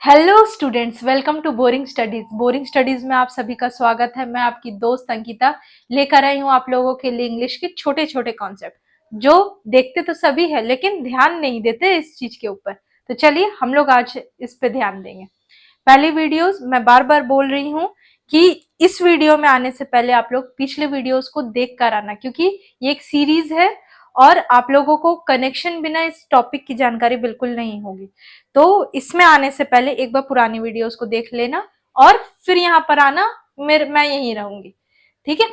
Hello students, welcome to boring studies. Boring studies में आप सभी का स्वागत है। मैं आपकी दोस्त अंकिता लेकर आई हूँ आप लोगों के लिए इंग्लिश के छोटे छोटे कॉन्सेप्ट जो देखते तो सभी है लेकिन ध्यान नहीं देते इस चीज के ऊपर। तो चलिए हम लोग आज इस पे ध्यान देंगे। पहली वीडियोस मैं बार बार बोल रही हूँ कि इस वीडियो में आने से पहले आप लोग पिछले वीडियोस को देख कर आना, क्योंकि ये एक सीरीज है और आप लोगों को कनेक्शन बिना इस टॉपिक की जानकारी बिल्कुल नहीं होगी। तो इसमें आने से पहले एक बार पुरानी वीडियोस को देख लेना और फिर यहाँ पर आना। मैं यहीं रहूंगी, ठीक है।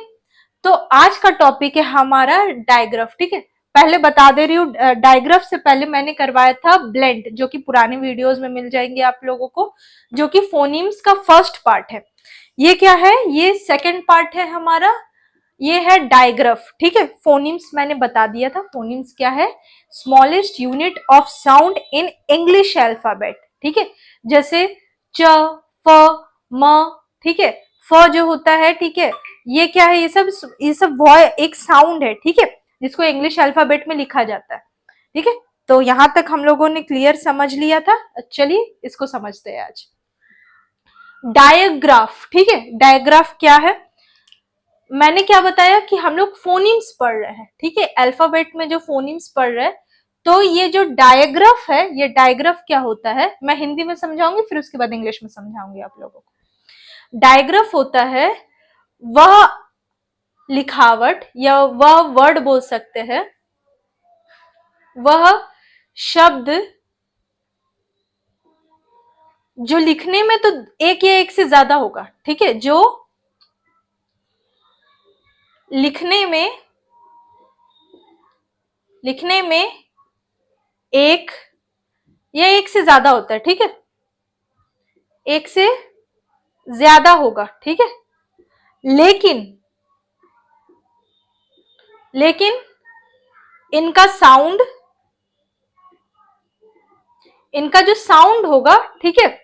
तो आज का टॉपिक है हमारा डायग्राफ, ठीक है। पहले बता दे रही हूँ, डायग्राफ से पहले मैंने करवाया था ब्लेंड, जो कि पुराने वीडियोस में मिल जाएंगे आप लोगों को, जो कि फोनीम्स का फर्स्ट पार्ट है। ये क्या है? ये सेकंड पार्ट है हमारा। ये है डायग्राफ, ठीक है। फोनीम्स मैंने बता दिया था। फोनीम्स क्या है? Smallest unit of sound in English alphabet, ठीक है। जैसे च, फ, म, ठीक है। फ जो होता है, ठीक है, ये क्या है? ये सब एक साउंड है, ठीक है, जिसको इंग्लिश अल्फाबेट में लिखा जाता है, ठीक है। तो यहां तक हम लोगों ने क्लियर समझ लिया था। चलिए इसको समझते हैं आज। डायग्राफ, ठीक है। डायग्राफ क्या है? मैंने क्या बताया कि हम लोग फोनीम्स पढ़ रहे हैं, ठीक है। अल्फाबेट में जो फोनीम्स पढ़ रहे हैं, तो ये जो डायग्राफ है, ये डायग्राफ क्या होता है मैं हिंदी में समझाऊंगी, फिर उसके बाद इंग्लिश में समझाऊंगी आप लोगों को। डायग्राफ होता है वह लिखावट या वह वर्ड बोल सकते हैं, वह शब्द जो लिखने में तो एक या एक से ज्यादा होगा, ठीक है, जो लिखने में एक या एक से ज्यादा होता है, ठीक है, एक से ज्यादा होगा, ठीक है। लेकिन लेकिन इनका साउंड, इनका जो साउंड होगा, ठीक है,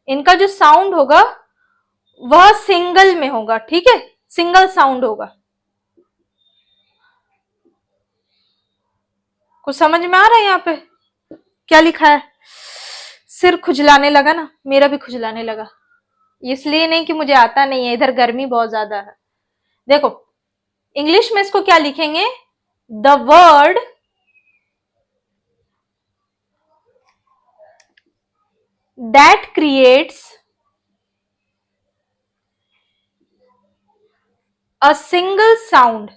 इनका जो साउंड होगा वह सिंगल में होगा, ठीक है, सिंगल साउंड होगा। कुछ समझ में आ रहा है यहाँ पे क्या लिखा है? सिर खुजलाने लगा ना, मेरा भी खुजलाने लगा। इसलिए नहीं कि मुझे आता नहीं है, इधर गर्मी बहुत ज्यादा है। देखो इंग्लिश में इसको क्या लिखेंगे? The word that creates a single sound,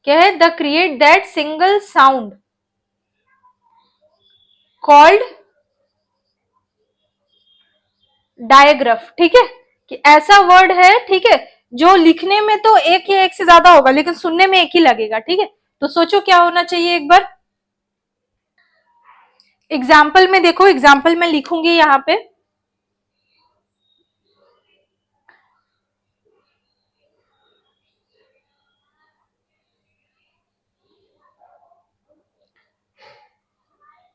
क्या है? The create that single sound called digraph, ठीक है। कि ऐसा वर्ड है, ठीक है, जो लिखने में तो एक या एक से ज्यादा होगा लेकिन सुनने में एक ही लगेगा, ठीक है। तो सोचो क्या होना चाहिए एक बार एग्जाम्पल में। देखो एग्जाम्पल में लिखूंगी यहाँ पे।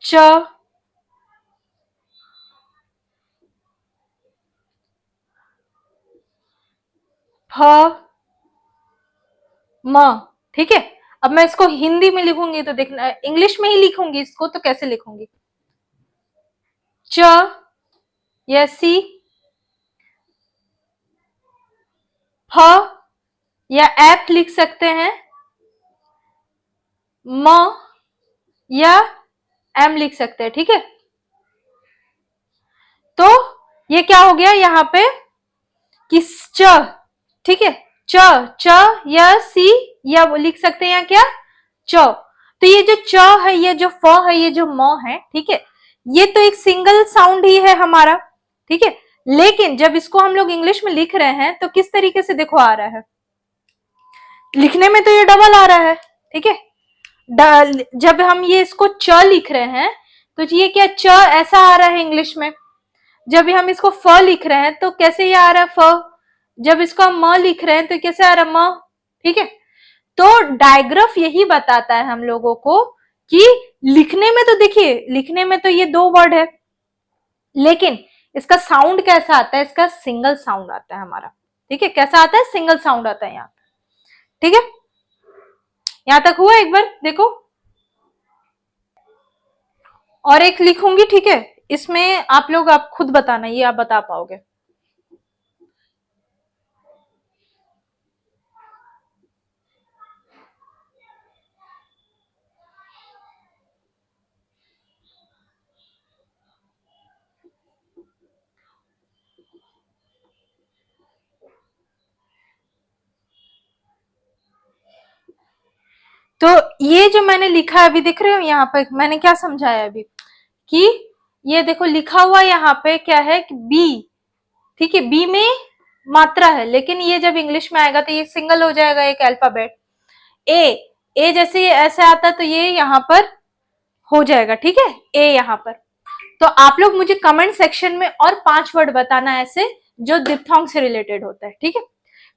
च, फ, म, ठीक है। अब मैं इसको हिंदी में लिखूंगी तो देखना, इंग्लिश में ही लिखूंगी इसको, तो कैसे लिखूंगी? च या सी, फ या एप लिख सकते हैं, म या एम लिख सकते हैं, ठीक है। तो ये क्या हो गया यहाँ पे कि च, ठीक है, च, च या सी या लिख सकते हैं यहाँ क्या? च। तो ये जो च है, ये जो फ है, ये जो म है, ठीक है, ये तो एक सिंगल साउंड ही है हमारा, ठीक है। लेकिन जब इसको हम लोग इंग्लिश में लिख रहे हैं तो किस तरीके से देखो आ रहा है? लिखने में तो ये डबल आ रहा है, ठीक है। जब हम ये इसको च लिख रहे हैं तो ये क्या च ऐसा आ रहा है इंग्लिश में। जब हम इसको फ लिख रहे हैं तो कैसे ये आ रहा है? फ। जब इसको हम म लिख रहे हैं तो कैसे आ रहा है? म, ठीक है। तो डायग्राफ यही बताता है हम लोगों को कि लिखने में तो देखिए, लिखने में तो ये दो वर्ड है, लेकिन इसका साउंड कैसा आता है? इसका सिंगल साउंड आता है हमारा, ठीक है। कैसा आता है? सिंगल साउंड आता है यहाँ, ठीक है। यहां तक हुआ? एक बार देखो और एक लिखूंगी, ठीक है। इसमें आप लोग आप खुद बताना, ये आप बता पाओगे। तो ये जो मैंने लिखा है अभी, दिख रहे हो यहाँ पे मैंने क्या समझाया अभी, कि ये देखो लिखा हुआ यहाँ पे क्या है कि बी, ठीक है, बी में मात्रा है, लेकिन ये जब इंग्लिश में आएगा तो ये सिंगल हो जाएगा एक अल्फाबेट। ए, ए जैसे ये ऐसे आता तो ये यहाँ पर हो जाएगा, ठीक है, ए यहाँ पर। तो आप लोग मुझे कमेंट सेक्शन में और 5 वर्ड बताना ऐसे जो दिप्थोंग से रिलेटेड होता है, ठीक है।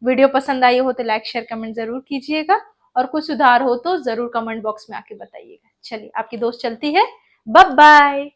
वीडियो पसंद आई हो तो लाइक शेयर कमेंट जरूर कीजिएगा, और कुछ सुधार हो तो जरूर कमेंट बॉक्स में आके बताइएगा। चलिए, आपकी दोस्त चलती है, बाय बाय।